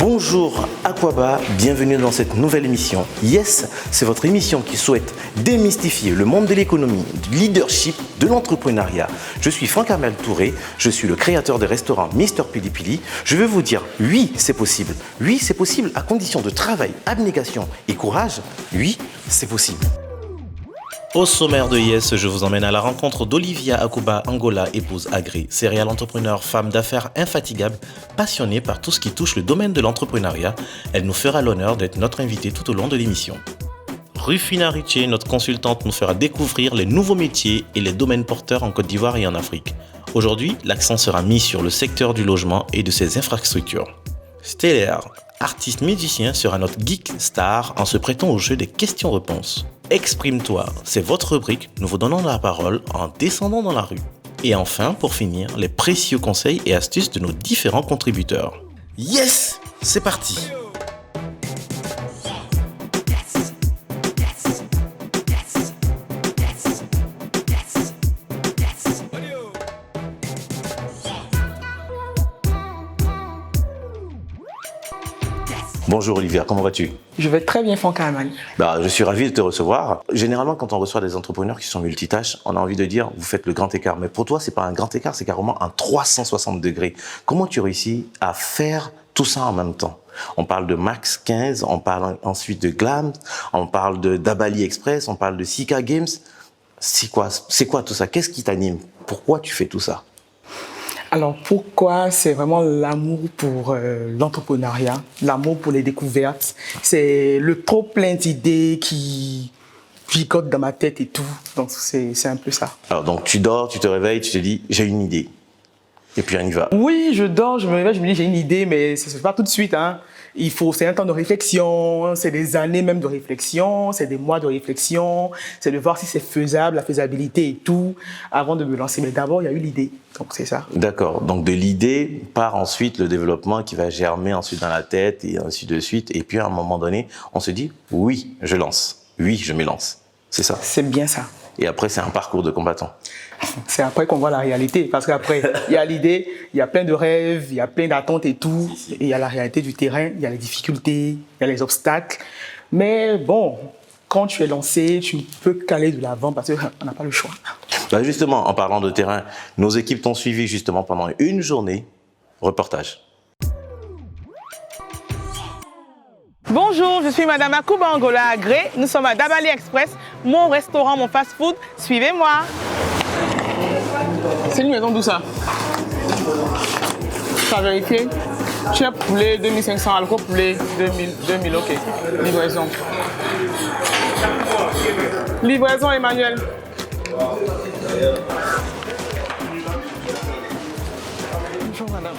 Bonjour Aquaba, bienvenue dans cette nouvelle émission. Yes, c'est votre émission qui souhaite démystifier le monde de l'économie, du leadership, de l'entrepreneuriat. Je suis Franck Armel Touré, je suis le créateur des restaurants Mister Pili Pili. Je veux vous dire, oui, c'est possible. Oui, c'est possible à condition de travail, abnégation et courage. Oui, c'est possible. Au sommaire de Yes, je vous emmène à la rencontre d'Olivia Akuba Angola, épouse agréée, serial entrepreneur, femme d'affaires infatigable, passionnée par tout ce qui touche le domaine de l'entrepreneuriat. Elle nous fera l'honneur d'être notre invitée tout au long de l'émission. Rufina Riché, notre consultante, nous fera découvrir les nouveaux métiers et les domaines porteurs en Côte d'Ivoire et en Afrique. Aujourd'hui, l'accent sera mis sur le secteur du logement et de ses infrastructures. Stellaire, artiste musicien, sera notre geek star en se prêtant au jeu des questions-réponses. Exprime-toi, c'est votre rubrique, nous vous donnons la parole en descendant dans la rue. Et enfin, pour finir, les précieux conseils et astuces de nos différents contributeurs. Yes, c'est parti! Bonjour Olivia, comment vas-tu? Je vais très bien, Franck Armel. Je suis ravi de te recevoir. Généralement, quand on reçoit des entrepreneurs qui sont multitâches, on a envie de dire, vous faites le grand écart. Mais pour toi, c'est pas un grand écart, c'est carrément un 360 degrés. Comment tu réussis à faire tout ça en même temps? On parle de Max 15, on parle ensuite de Glam, on parle de d'Abali Express, on parle de Sika Games. C'est quoi tout ça? Qu'est-ce qui t'anime? Pourquoi tu fais tout ça? Alors pourquoi? C'est vraiment l'amour pour l'entrepreneuriat, l'amour pour les découvertes. C'est le trop plein d'idées qui picotent dans ma tête et tout. Donc c'est un peu ça. Alors donc tu dors, tu te réveilles, tu te dis j'ai une idée. Et puis on y va. Oui, je dors, je me réveille, je me dis j'ai une idée, mais ça ne se fait pas tout de suite. C'est un temps de réflexion, c'est des années même de réflexion, c'est des mois de réflexion, c'est de voir si c'est faisable, la faisabilité et tout, avant de me lancer. Mais d'abord, il y a eu l'idée, donc c'est ça. D'accord, donc de l'idée part ensuite le développement qui va germer ensuite dans la tête et ainsi de suite. Et puis à un moment donné, on se dit oui, je lance, oui, je me lance. C'est ça? C'est bien ça. Et après, c'est un parcours de combattant. C'est après qu'on voit la réalité, parce qu'après, il y a l'idée, il y a plein de rêves, il y a plein d'attentes et tout, et il y a la réalité du terrain, il y a les difficultés, il y a les obstacles. Mais bon, quand tu es lancé, tu peux qu'aller de l'avant parce qu'on n'a pas le choix. Justement, en parlant de terrain, nos équipes t'ont suivi justement pendant une journée. Reportage. Bonjour, je suis Madame Akuba Angola Agré. Nous sommes à d'Abali Express, mon restaurant, mon fast-food. Suivez-moi. C'est une maison d'où ça? Ça a vérifié. Chef poulet 2500, alcool poulet 2000, ok. Livraison. Livraison, Emmanuel. Bonjour madame.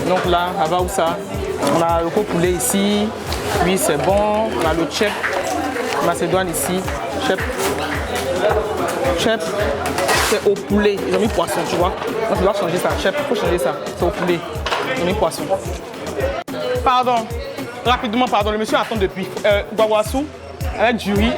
Donc là, ça va où ça? On a le poulet ici. Oui, c'est bon. On a le chef Macédoine ici. Chef, c'est au poulet. Ils ont mis poisson, tu vois. Donc tu dois changer ça. Chef, il faut changer ça. C'est au poulet. Ils ont mis poisson. Pardon. Rapidement, pardon. Le monsieur attend depuis. Guaguassou avec du riz.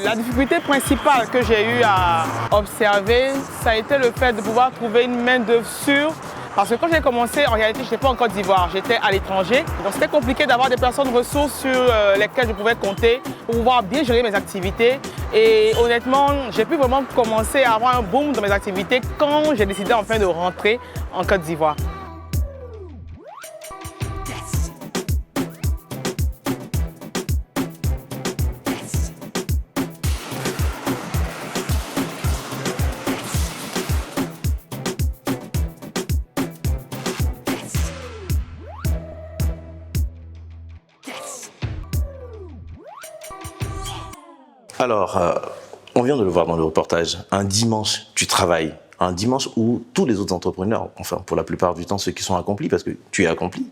La difficulté principale que j'ai eu à observer, ça a été le fait de pouvoir trouver une main-d'œuvre sûre. Parce que quand j'ai commencé, en réalité, je n'étais pas en Côte d'Ivoire, j'étais à l'étranger. Donc c'était compliqué d'avoir des personnes ressources sur lesquelles je pouvais compter pour pouvoir bien gérer mes activités. Et honnêtement, j'ai pu vraiment commencer à avoir un boom dans mes activités quand j'ai décidé enfin de rentrer en Côte d'Ivoire. Alors, on vient de le voir dans le reportage, un dimanche, tu travailles. Un dimanche où tous les autres entrepreneurs, enfin pour la plupart du temps ceux qui sont accomplis, parce que tu es accompli,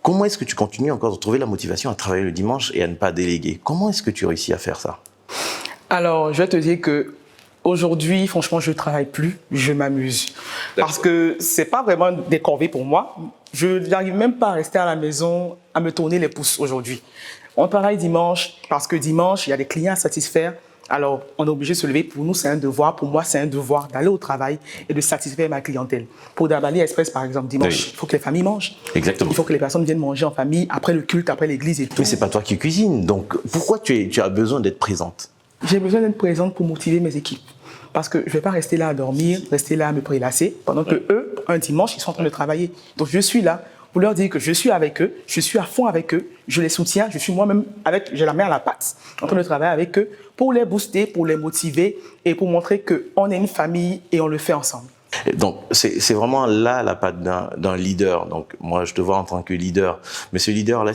comment est-ce que tu continues encore de trouver la motivation à travailler le dimanche et à ne pas déléguer? Comment est-ce que tu réussis à faire ça? Alors, je vais te dire que aujourd'hui, franchement, je ne travaille plus, je m'amuse. Parce que ce n'est pas vraiment des corvées pour moi. Je n'arrive même pas à rester à la maison, à me tourner les pouces aujourd'hui. On travaille dimanche parce que dimanche, il y a des clients à satisfaire. Alors, on est obligé de se lever. Pour nous, c'est un devoir. Pour moi, c'est un devoir d'aller au travail et de satisfaire ma clientèle. Pour Dabali Express, par exemple, dimanche, il faut que les familles mangent. Exactement. Il faut que les personnes viennent manger en famille, après le culte, après l'église et tout. Mais c'est pas toi qui cuisines, donc pourquoi tu as besoin d'être présente? J'ai besoin d'être présente pour motiver mes équipes. Parce que je ne vais pas rester là à dormir, rester là à me prélasser, pendant que eux, un dimanche, ils sont en train de travailler. Donc, je suis là pour leur dire que je suis avec eux, je suis à fond avec eux, je les soutiens, je suis moi-même j'ai la main à la pâte, en train de travailler avec eux pour les booster, pour les motiver et pour montrer qu'on est une famille et on le fait ensemble. Donc, c'est vraiment là la patte d'un leader. Donc, moi, je te vois en tant que leader. Mais ce leader-là,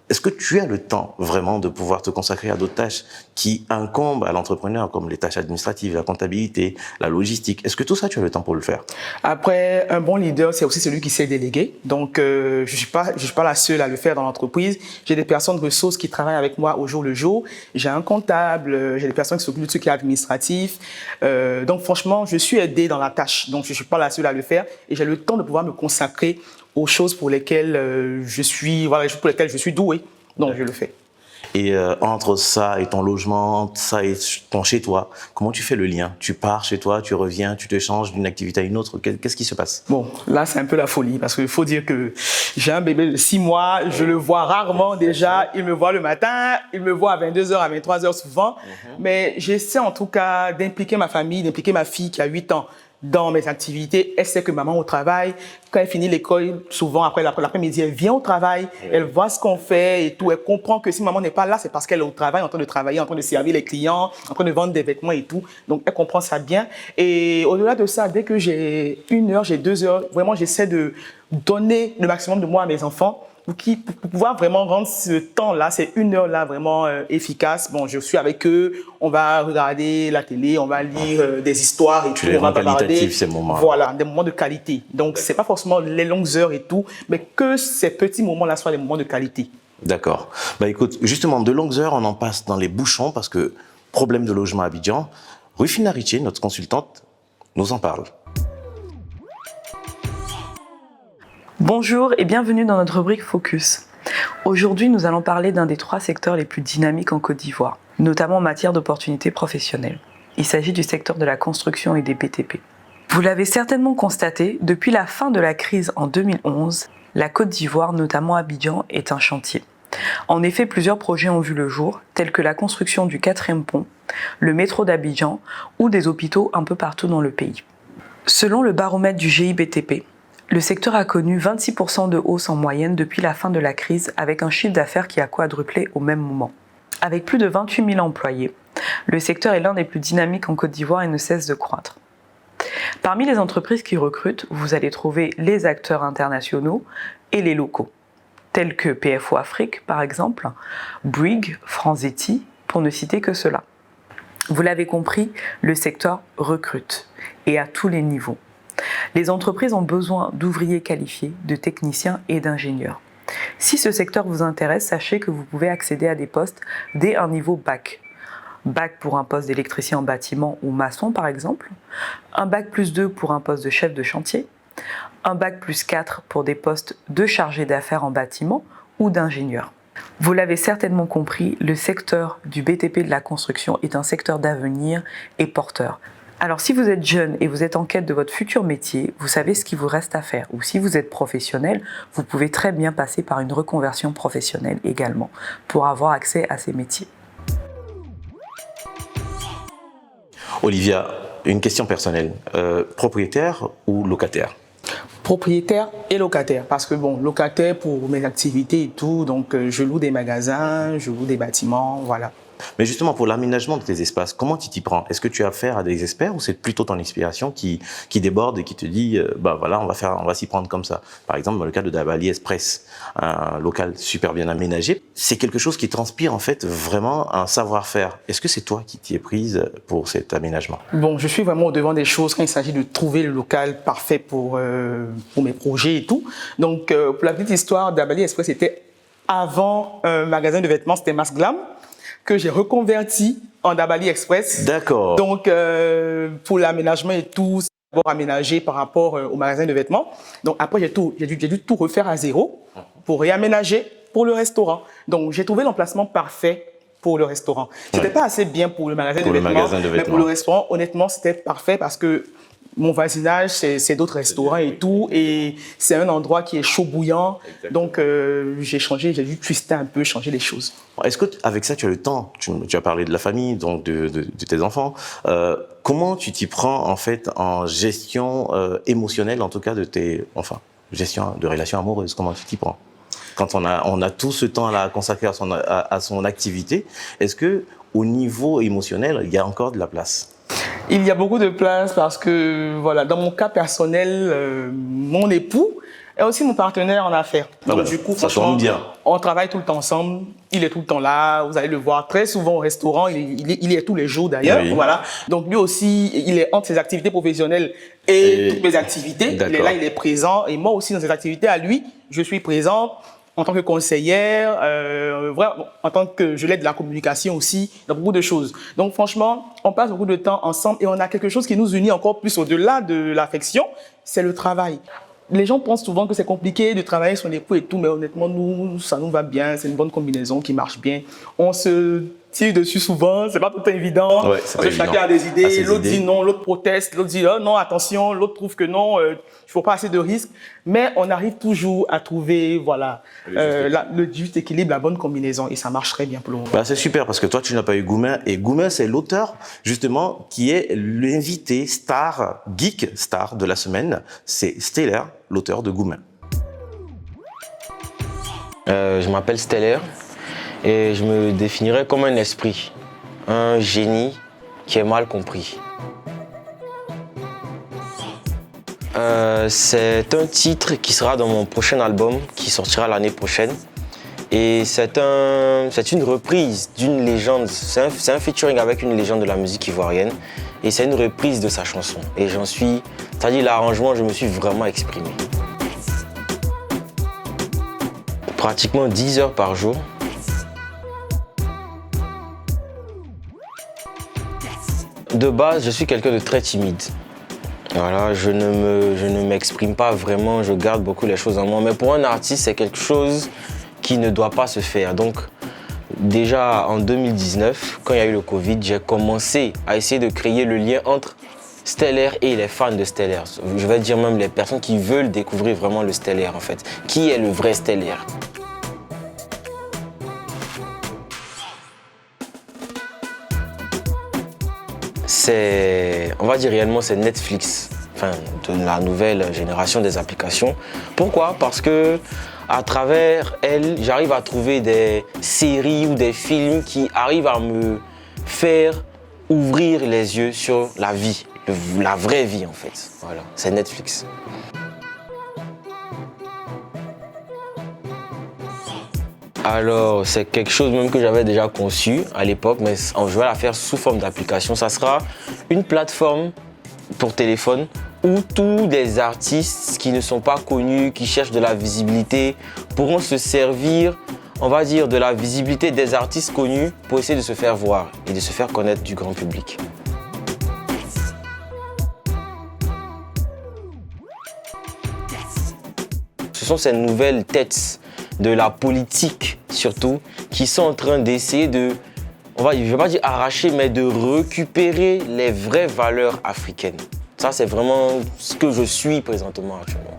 est-ce que tu as le temps vraiment de pouvoir te consacrer à d'autres tâches qui incombent à l'entrepreneur, comme les tâches administratives, la comptabilité, la logistique? Est-ce que tout ça, tu as le temps pour le faire? Après, un bon leader, c'est aussi celui qui sait déléguer. Donc, je suis pas la seule à le faire dans l'entreprise. J'ai des personnes ressources qui travaillent avec moi au jour le jour. J'ai un comptable, j'ai des personnes qui s'occupent de tout ce qui est administratif. Donc, franchement, je suis aidé dans la tâche. Donc, je suis pas la seule à le faire et j'ai le temps de pouvoir me consacrer aux choses pour lesquelles je suis doué. Donc, je le fais. Et entre ça et ton logement, ça et ton chez toi, comment tu fais le lien? Tu pars chez toi, tu reviens, tu te changes d'une activité à une autre. Qu'est-ce qui se passe? Bon, là, c'est un peu la folie parce qu'il faut dire que j'ai un bébé de 6 mois, je le vois rarement déjà. Il me voit le matin, il me voit à 22h, à 23h souvent. Mais j'essaie en tout cas d'impliquer ma famille, d'impliquer ma fille qui a 8 ans dans mes activités. Elle sait que maman au travail, quand elle finit l'école, souvent après l'après-midi, elle vient au travail, elle voit ce qu'on fait et tout. Elle comprend que si maman n'est pas là, c'est parce qu'elle est au travail, en train de travailler, en train de servir les clients, en train de vendre des vêtements et tout. Donc, elle comprend ça bien. Et au-delà de ça, dès que j'ai 1 heure, j'ai 2 heures, vraiment, j'essaie de donner le maximum de moi à mes enfants pour pouvoir vraiment rendre ce temps-là, ces 1 heure-là vraiment efficace. Bon, je suis avec eux, on va regarder la télé, on va lire des histoires et tout. On va bavarder. Ces moments. Voilà, des moments de qualité. Donc, c'est pas forcément les longues heures et tout, mais que ces petits moments-là soient des moments de qualité. D'accord. Bah écoute, justement, de longues heures, on en passe dans les bouchons parce que problème de logement à Abidjan. Rufina Richer, notre consultante, nous en parle. Bonjour et bienvenue dans notre rubrique Focus. Aujourd'hui, nous allons parler d'un des 3 secteurs les plus dynamiques en Côte d'Ivoire, notamment en matière d'opportunités professionnelles. Il s'agit du secteur de la construction et des BTP. Vous l'avez certainement constaté, depuis la fin de la crise en 2011, la Côte d'Ivoire, notamment Abidjan, est un chantier. En effet, plusieurs projets ont vu le jour, tels que la construction du 4e pont, le métro d'Abidjan ou des hôpitaux un peu partout dans le pays. Selon le baromètre du GIBTP, le secteur a connu 26% de hausse en moyenne depuis la fin de la crise, avec un chiffre d'affaires qui a quadruplé au même moment. Avec plus de 28 000 employés, le secteur est l'un des plus dynamiques en Côte d'Ivoire et ne cesse de croître. Parmi les entreprises qui recrutent, vous allez trouver les acteurs internationaux et les locaux, tels que PFO Afrique par exemple, Bouygues, Franzetti, pour ne citer que cela. Vous l'avez compris, le secteur recrute, et à tous les niveaux. Les entreprises ont besoin d'ouvriers qualifiés, de techniciens et d'ingénieurs. Si ce secteur vous intéresse, sachez que vous pouvez accéder à des postes dès un niveau bac. Bac pour un poste d'électricien en bâtiment ou maçon par exemple, un bac plus 2 pour un poste de chef de chantier, un bac plus 4 pour des postes de chargé d'affaires en bâtiment ou d'ingénieur. Vous l'avez certainement compris, le secteur du BTP de la construction est un secteur d'avenir et porteur. Alors si vous êtes jeune et vous êtes en quête de votre futur métier, vous savez ce qu'il vous reste à faire. Ou si vous êtes professionnel, vous pouvez très bien passer par une reconversion professionnelle également pour avoir accès à ces métiers. Olivia, une question personnelle. Propriétaire ou locataire? Propriétaire et locataire, parce que bon, locataire pour mes activités et tout, donc je loue des magasins, je loue des bâtiments, voilà. Mais justement, pour l'aménagement de tes espaces, comment tu t'y prends? Est-ce que tu as affaire à des experts ou c'est plutôt ton inspiration qui déborde et qui te dit, bah voilà, on va s'y prendre comme ça? Par exemple, dans le cas de Dabali Express, un local super bien aménagé, c'est quelque chose qui transpire en fait vraiment un savoir-faire. Est-ce que c'est toi qui t'y es prise pour cet aménagement? Bon, je suis vraiment au devant des choses quand il s'agit de trouver le local parfait pour mes projets et tout. Donc, pour la petite histoire, Dabali Express était avant un magasin de vêtements, c'était Mass Glam, que j'ai reconverti en Dabali Express. D'accord. Donc, pour l'aménagement et tout, c'est d'abord aménagé par rapport au magasin de vêtements. Donc, après, j'ai dû tout refaire à zéro pour réaménager pour le restaurant. Donc, j'ai trouvé l'emplacement parfait pour le restaurant. C'était pas assez bien pour le magasin de vêtements, mais pour le restaurant, honnêtement, c'était parfait parce que mon voisinage, c'est d'autres restaurants et tout, et c'est un endroit qui est chaud bouillant. Exactement. Donc, j'ai changé, j'ai dû twister un peu, changer les choses. Est-ce qu'avec ça, tu as le temps? Tu as parlé de la famille, donc de tes enfants. Comment tu t'y prends, en fait, en gestion émotionnelle, en tout cas, de tes... Enfin, gestion de relations amoureuses, comment tu t'y prends? Quand on a tout ce temps-là à consacrer à son activité, est-ce que au niveau émotionnel, il y a encore de la place? Il y a beaucoup de place parce que, voilà, dans mon cas personnel, mon époux est aussi mon partenaire en affaires. Donc, du coup, ça tombe bien. On travaille tout le temps ensemble. Il est tout le temps là. Vous allez le voir très souvent au restaurant. Il est tous les jours d'ailleurs. Oui. Voilà. Donc, lui aussi, il est entre ses activités professionnelles et toutes mes activités. Il est là, il est présent. Et moi aussi, dans ses activités à lui, je suis présente. En tant que conseillère, en tant que je l'aide de la communication aussi, dans beaucoup de choses. Donc franchement, on passe beaucoup de temps ensemble et on a quelque chose qui nous unit encore plus au-delà de l'affection, c'est le travail. Les gens pensent souvent que c'est compliqué de travailler son époux et tout, mais honnêtement, nous, ça nous va bien, c'est une bonne combinaison qui marche bien. On se tire dessus souvent, c'est pas tout le temps évident, ouais, parce que chacun a des idées, l'autre dit non, l'autre proteste, l'autre dit oh, non, attention, l'autre trouve que non, il faut pas assez de risques, mais on arrive toujours à trouver voilà, le juste équilibre, la bonne combinaison, et ça marche très bien pour le moment. Bah, c'est super, parce que toi, tu n'as pas eu Goumin, et Goumin, c'est l'auteur, justement, qui est l'invité star, geek star de la semaine, c'est Stellaire, l'auteur de Goumin. Je m'appelle Stellaire et je me définirais comme un esprit, un génie qui est mal compris. C'est un titre qui sera dans mon prochain album qui sortira l'année prochaine. Et c'est une reprise d'une légende, c'est un featuring avec une légende de la musique ivoirienne. Et c'est une reprise de sa chanson. Et c'est-à-dire l'arrangement, je me suis vraiment exprimé. Pratiquement 10 heures par jour. De base, je suis quelqu'un de très timide. Voilà, je ne m'exprime pas vraiment, je garde beaucoup les choses en moi. Mais pour un artiste, c'est quelque chose qui ne doit pas se faire. Donc, déjà en 2019, quand il y a eu le Covid, j'ai commencé à essayer de créer le lien entre Stellaire et les fans de Stellaire. Je vais dire même les personnes qui veulent découvrir vraiment le Stellaire en fait. Qui est le vrai Stellaire? On va dire réellement, c'est Netflix, enfin, de la nouvelle génération des applications. Pourquoi? Parce que à travers elle, j'arrive à trouver des séries ou des films qui arrivent à me faire ouvrir les yeux sur la vie, la vraie vie en fait. Voilà, c'est Netflix. Alors, c'est quelque chose même que j'avais déjà conçu à l'époque, mais je vais la faire sous forme d'application. Ça sera une plateforme pour téléphone où tous les artistes qui ne sont pas connus, qui cherchent de la visibilité, pourront se servir, on va dire, de la visibilité des artistes connus pour essayer de se faire voir et de se faire connaître du grand public. Ce sont ces nouvelles têtes de la politique surtout, qui sont en train d'essayer de, je ne vais pas dire arracher, mais de récupérer les vraies valeurs africaines. Ça, c'est vraiment ce que je suis présentement actuellement.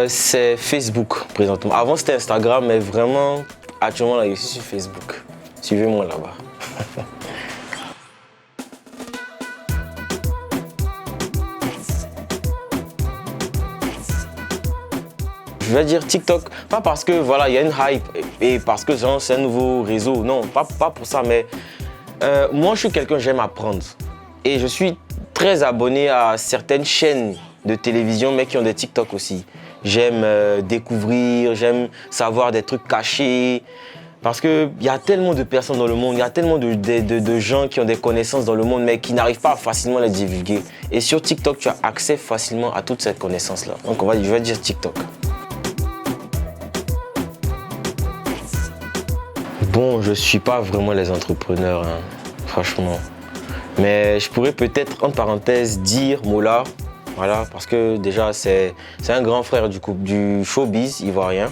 C'est Facebook présentement. Avant, c'était Instagram, mais vraiment, actuellement, là, je suis sur Facebook. Suivez-moi là-bas. je vais dire TikTok, pas parce que voilà, il y a une hype et parce que genre, c'est un nouveau réseau, non, pas pour ça, mais moi je suis quelqu'un, j'aime apprendre. Et je suis très abonné à certaines chaînes de télévision, mais qui ont des TikTok aussi. J'aime découvrir, j'aime savoir des trucs cachés. Parce qu'il y a tellement de personnes dans le monde, il y a tellement de gens qui ont des connaissances dans le monde, mais qui n'arrivent pas à facilement les divulguer. Et sur TikTok, tu as accès facilement à toute cette connaissance-là. Donc je vais dire TikTok. Bon, je ne suis pas vraiment les entrepreneurs, hein, franchement. Mais je pourrais peut-être, entre parenthèses, dire Mola. Voilà, parce que déjà, c'est un grand frère du showbiz ivoirien.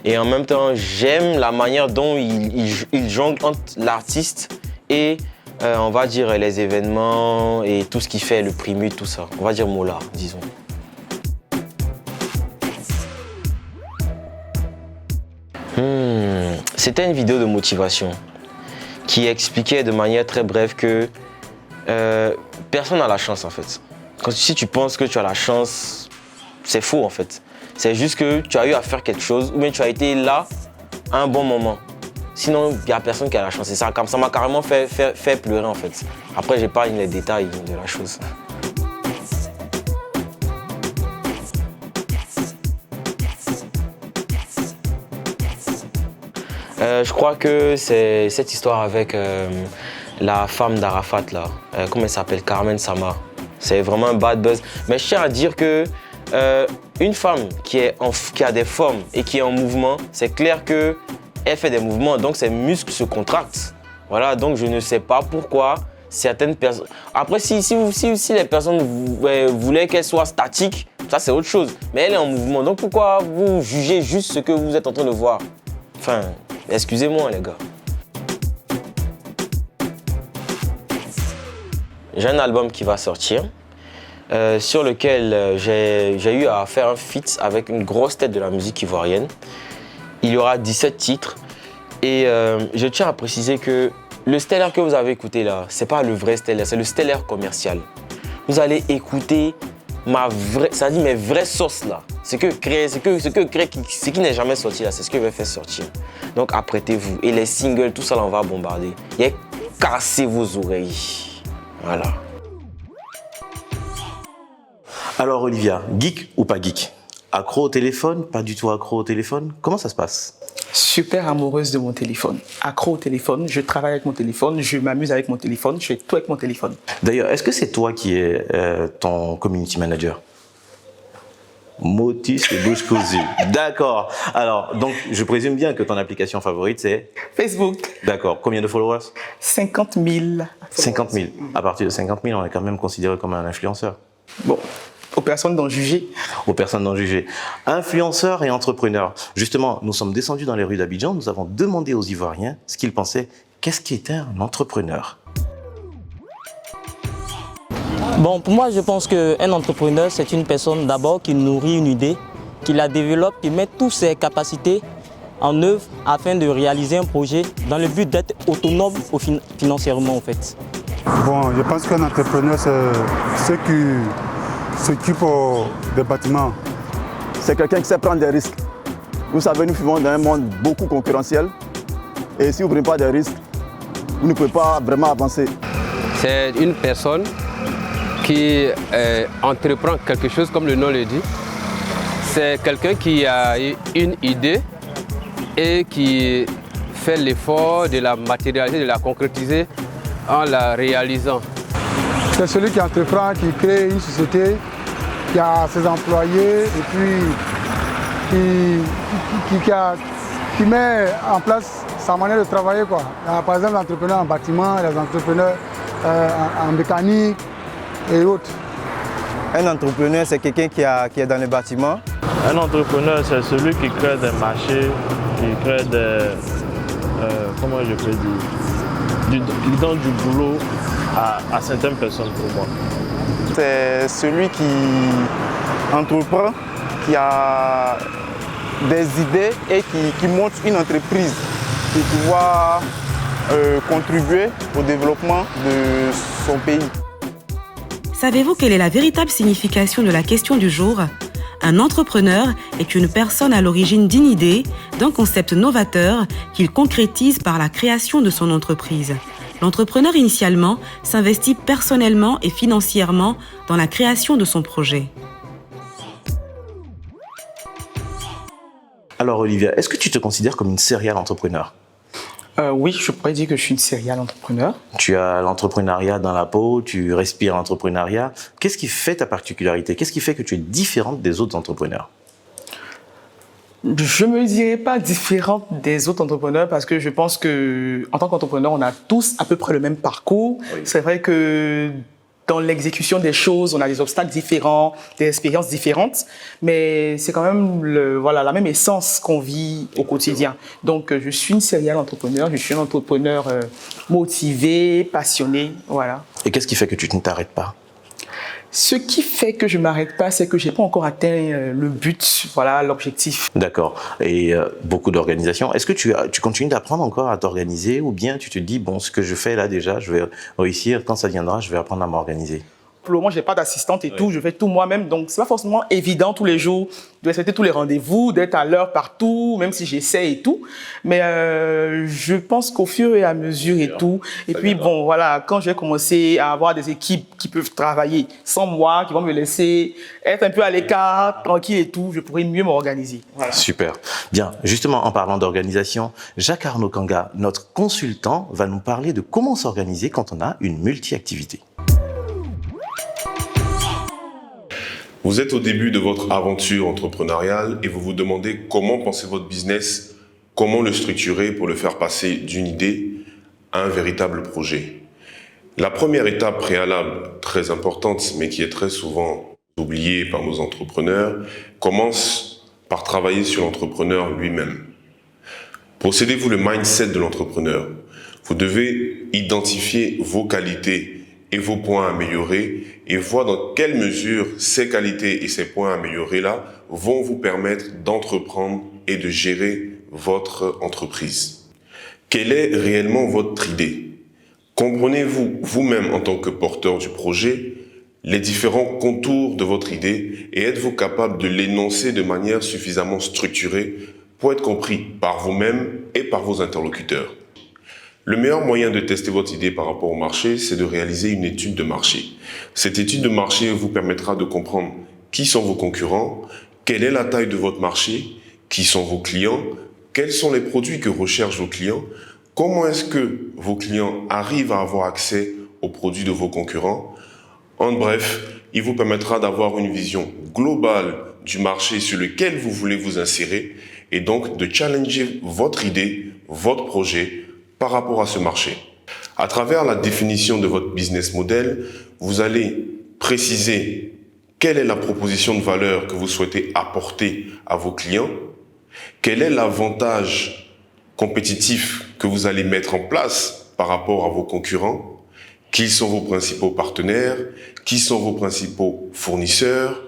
Et en même temps, j'aime la manière dont il jongle entre l'artiste et, on va dire, les événements et tout ce qui fait le primus, tout ça. On va dire Mola, disons. C'était une vidéo de motivation qui expliquait de manière très brève que personne n'a la chance, en fait. Si tu penses que tu as la chance, c'est faux en fait. C'est juste que tu as eu à faire quelque chose ou bien tu as été là à un bon moment. Sinon, il n'y a personne qui a la chance. Et ça m'a carrément fait pleurer en fait. Après, j'ai pas les détails de la chose. Je crois que c'est cette histoire avec la femme d'Arafat là. Comment elle s'appelle? Carmen Sama. C'est vraiment un bad buzz. Mais je tiens à dire que une femme qui a des formes et qui est en mouvement, c'est clair qu'elle fait des mouvements, donc ses muscles se contractent. Voilà, donc je ne sais pas pourquoi certaines personnes... Après, si les personnes voulaient qu'elle soit statique, ça c'est autre chose. Mais elle est en mouvement, donc pourquoi vous jugez juste ce que vous êtes en train de voir? Enfin, excusez-moi les gars. J'ai un album qui va sortir, sur lequel j'ai eu à faire un feat avec une grosse tête de la musique ivoirienne. Il y aura 17 titres et je tiens à préciser que le Stellaire que vous avez écouté là, c'est pas le vrai Stellaire, c'est le Stellaire commercial. Vous allez écouter mes vraies sauces là. Ce qui n'est jamais sorti là, c'est ce que je vais faire sortir. Donc apprêtez-vous et les singles, tout ça là, on va bombarder. Et cassez vos oreilles. Voilà. Alors Olivia, geek ou pas geek? Accro au téléphone? Pas du tout accro au téléphone? Comment ça se passe? Super amoureuse de mon téléphone. Accro au téléphone, je travaille avec mon téléphone, je m'amuse avec mon téléphone, je fais tout avec mon téléphone. D'ailleurs, est-ce que c'est toi qui es ton community manager? Motus et bouche cousue. D'accord. Alors, donc, je présume bien que ton application favorite, c'est Facebook. D'accord. Combien de followers? 50 000. 50 000. À partir de 50 000, on est quand même considéré comme un influenceur. Bon, aux personnes d'en juger. Aux personnes d'en juger. Influenceurs et entrepreneurs. Justement, nous sommes descendus dans les rues d'Abidjan. Nous avons demandé aux Ivoiriens ce qu'ils pensaient. Qu'est-ce qu'était un entrepreneur? Bon, pour moi, je pense qu'un entrepreneur, c'est une personne d'abord qui nourrit une idée, qui la développe, qui met toutes ses capacités en œuvre afin de réaliser un projet dans le but d'être autonome financièrement en fait. Bon, je pense qu'un entrepreneur, c'est ceux qui s'occupent des bâtiments. C'est quelqu'un qui sait prendre des risques. Vous savez, nous vivons dans un monde beaucoup concurrentiel et si vous ne prenez pas des risques, vous ne pouvez pas vraiment avancer. C'est une personne qui entreprend quelque chose, comme le nom le dit. C'est quelqu'un qui a une idée et qui fait l'effort de la matérialiser, de la concrétiser en la réalisant. C'est celui qui entreprend, qui crée une société, qui a ses employés et puis qui met en place sa manière de travailler, quoi. Par exemple, l'entrepreneur en bâtiment, les entrepreneurs en mécanique et autres. Un entrepreneur, c'est quelqu'un qui est dans le bâtiment. Un entrepreneur, c'est celui qui crée des marchés, qui crée des... comment je peux dire? Il donne du boulot à certaines personnes pour moi. C'est celui qui entreprend, qui a des idées et qui monte une entreprise pour pouvoir contribuer au développement de son pays. Savez-vous quelle est la véritable signification de la question du jour? Un entrepreneur est une personne à l'origine d'une idée, d'un concept novateur qu'il concrétise par la création de son entreprise. L'entrepreneur initialement s'investit personnellement et financièrement dans la création de son projet. Alors Olivia, est-ce que tu te considères comme une serial entrepreneur? Oui, je pourrais dire que je suis une serial entrepreneur. Tu as l'entrepreneuriat dans la peau, tu respires l'entrepreneuriat. Qu'est-ce qui fait ta particularité? Qu'est-ce qui fait que tu es différente des autres entrepreneurs? Je ne me dirais pas différente des autres entrepreneurs parce que je pense qu'en tant qu'entrepreneur, on a tous à peu près le même parcours. Oui. C'est vrai que dans l'exécution des choses, on a des obstacles différents, des expériences différentes, mais c'est quand même la même essence qu'on vit au quotidien. Donc, je suis une serial entrepreneur, je suis un entrepreneur motivé, passionné, voilà. Et qu'est-ce qui fait que tu ne t'arrêtes pas? Ce qui fait que je ne m'arrête pas, c'est que je n'ai pas encore atteint le but, voilà, l'objectif. D'accord. Et beaucoup d'organisations. Est-ce que tu continues d'apprendre encore à t'organiser ou bien tu te dis, bon, ce que je fais là déjà, je vais réussir, quand ça viendra, je vais apprendre à m'organiser? Pour le moment, je n'ai pas d'assistante et tout, je fais tout moi-même, donc ce n'est pas forcément évident tous les jours de respecter tous les rendez-vous, d'être à l'heure partout, même si j'essaie et tout. Mais je pense qu'au fur et à mesure et tout, et puis bon, voilà, quand je vais commencer à avoir des équipes qui peuvent travailler sans moi, qui vont me laisser être un peu à l'écart, tranquille et tout, je pourrai mieux m'organiser. Voilà. Super. Bien, justement, en parlant d'organisation, Jacques-Arnaud Kanga, notre consultant, va nous parler de comment s'organiser quand on a une multi-activité. Vous êtes au début de votre aventure entrepreneuriale et vous vous demandez comment penser votre business, comment le structurer pour le faire passer d'une idée à un véritable projet. La première étape préalable, très importante, mais qui est très souvent oubliée par nos entrepreneurs, commence par travailler sur l'entrepreneur lui-même. Possédez-vous le mindset de l'entrepreneur. Vous devez identifier vos qualités et vos points à améliorer et voir dans quelle mesure ces qualités et ces points améliorés-là vont vous permettre d'entreprendre et de gérer votre entreprise. Quelle est réellement votre idée? Comprenez-vous vous-même en tant que porteur du projet les différents contours de votre idée et êtes-vous capable de l'énoncer de manière suffisamment structurée pour être compris par vous-même et par vos interlocuteurs? Le meilleur moyen de tester votre idée par rapport au marché, c'est de réaliser une étude de marché. Cette étude de marché vous permettra de comprendre qui sont vos concurrents, quelle est la taille de votre marché, qui sont vos clients, quels sont les produits que recherchent vos clients, comment est-ce que vos clients arrivent à avoir accès aux produits de vos concurrents. En bref, il vous permettra d'avoir une vision globale du marché sur lequel vous voulez vous insérer et donc de challenger votre idée, votre projet, par rapport à ce marché. À travers la définition de votre business model, vous allez préciser quelle est la proposition de valeur que vous souhaitez apporter à vos clients, quel est l'avantage compétitif que vous allez mettre en place par rapport à vos concurrents, qui sont vos principaux partenaires, qui sont vos principaux fournisseurs,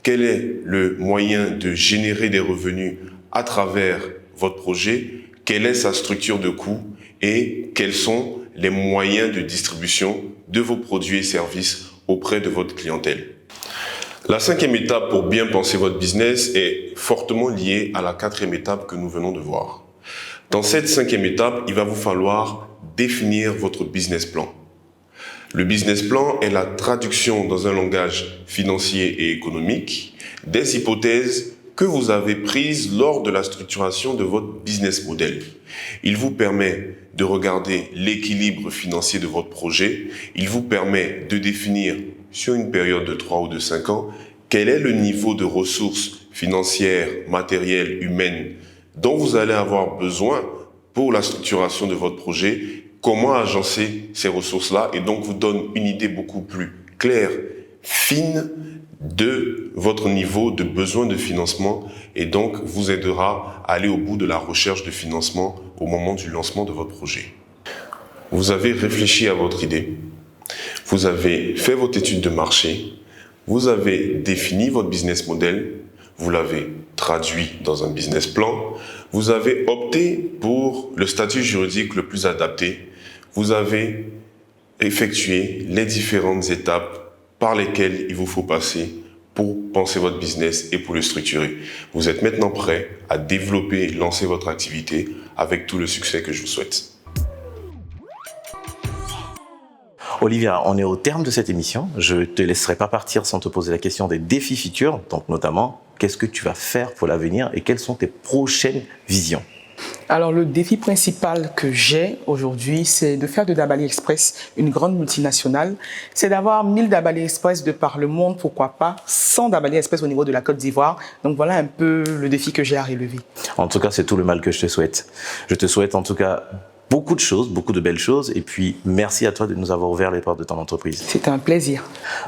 quel est le moyen de générer des revenus à travers votre projet, quelle est sa structure de coût et quels sont les moyens de distribution de vos produits et services auprès de votre clientèle. La 5e étape pour bien penser votre business est fortement liée à la 4e étape que nous venons de voir. Dans cette 5e étape, il va vous falloir définir votre business plan. Le business plan est la traduction dans un langage financier et économique des hypothèses que vous avez prises lors de la structuration de votre business model. Il vous permet de regarder l'équilibre financier de votre projet. Il vous permet de définir sur une période de 3 ou de 5 ans quel est le niveau de ressources financières, matérielles, humaines dont vous allez avoir besoin pour la structuration de votre projet, comment agencer ces ressources-là et donc vous donne une idée beaucoup plus claire, fine de votre niveau de besoin de financement et donc vous aidera à aller au bout de la recherche de financement au moment du lancement de votre projet. Vous avez réfléchi à votre idée, vous avez fait votre étude de marché, vous avez défini votre business model, vous l'avez traduit dans un business plan, vous avez opté pour le statut juridique le plus adapté, vous avez effectué les différentes étapes par lesquelles il vous faut passer pour penser votre business et pour le structurer. Vous êtes maintenant prêt à développer et lancer votre activité avec tout le succès que je vous souhaite. Olivia, on est au terme de cette émission. Je ne te laisserai pas partir sans te poser la question des défis futurs. Donc notamment, qu'est-ce que tu vas faire pour l'avenir et quelles sont tes prochaines visions? Alors, le défi principal que j'ai aujourd'hui, c'est de faire de Dabali Express une grande multinationale. C'est d'avoir 1000 Dabali Express de par le monde, pourquoi pas, 100 Dabali Express au niveau de la Côte d'Ivoire. Donc, voilà un peu le défi que j'ai à relever. En tout cas, c'est tout le mal que je te souhaite. Je te souhaite en tout cas beaucoup de choses, beaucoup de belles choses. Et puis, merci à toi de nous avoir ouvert les portes de ton entreprise. C'était un plaisir.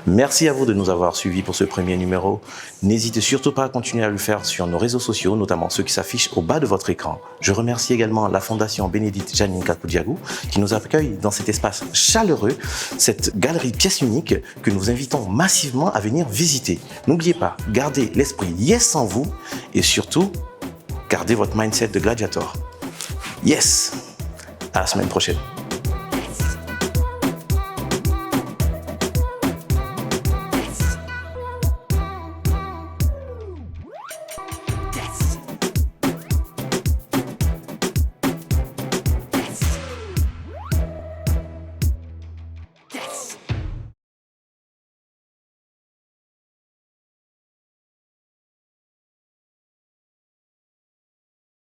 Merci à vous de nous avoir suivis pour ce premier numéro. N'hésitez surtout pas à continuer à le faire sur nos réseaux sociaux, notamment ceux qui s'affichent au bas de votre écran. Je remercie également la Fondation Bénédicte Janine Kakoudiagou qui nous accueille dans cet espace chaleureux, cette galerie pièce unique que nous invitons massivement à venir visiter. N'oubliez pas, gardez l'esprit yes en vous et surtout, gardez votre mindset de gladiator. Yes! À la semaine prochaine. Yes.